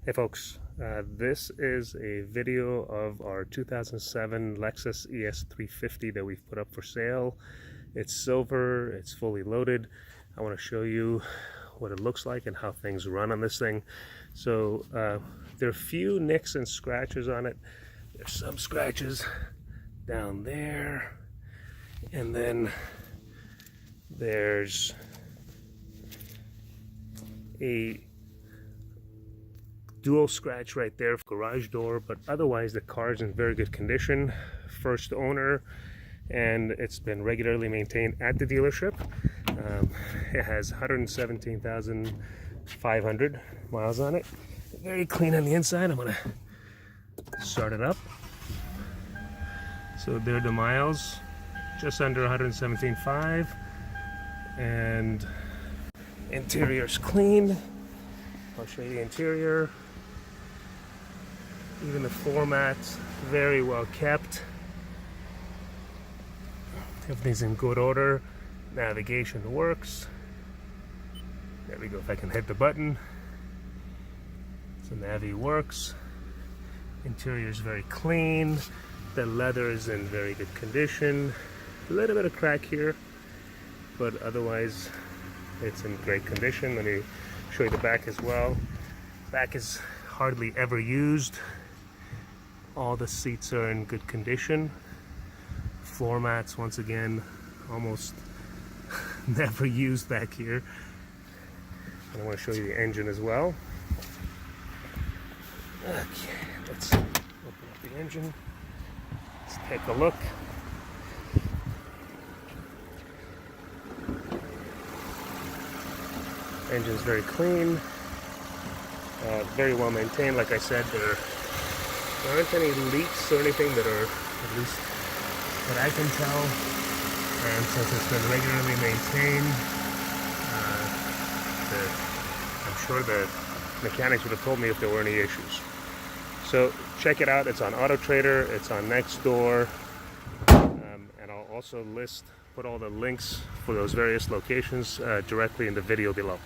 Hey folks, this is a video of our 2007 Lexus ES350 that we've put up for sale. It's silver, it's fully loaded. I want to show you what it looks like and how things run on this thing. So there are a few nicks and scratches on it. There's some scratches down there, and then there's a dual scratch right there, garage door, but otherwise the car's in very good condition. First owner, and it's been regularly maintained at the dealership. It has 117,500 miles on it. Very clean on the inside. I'm gonna start it up. So there are the miles, just under 117.5, and interior's clean. I'll show you the interior. Even the floor mats, very well kept. Everything's in good order. Navigation works. There we go, if I can hit the button. So Navi works. Interior is very clean. The leather is in very good condition. A little bit of crack here, but otherwise it's in great condition. Let me show you the back as well. Back is hardly ever used. All the seats are in good condition. Floor mats, once again, almost never used back here. And I want to show you the engine as well. Okay, let's open up the engine. Let's take a look. Engine's very clean, very well maintained. Like I said, there aren't any leaks or anything that are, at least that I can tell. And since it's been regularly maintained, I'm sure the mechanics would have told me if there were any issues. So check it out. It's on Auto Trader. It's on Nextdoor, and I'll also put all the links for those various locations directly in the video below.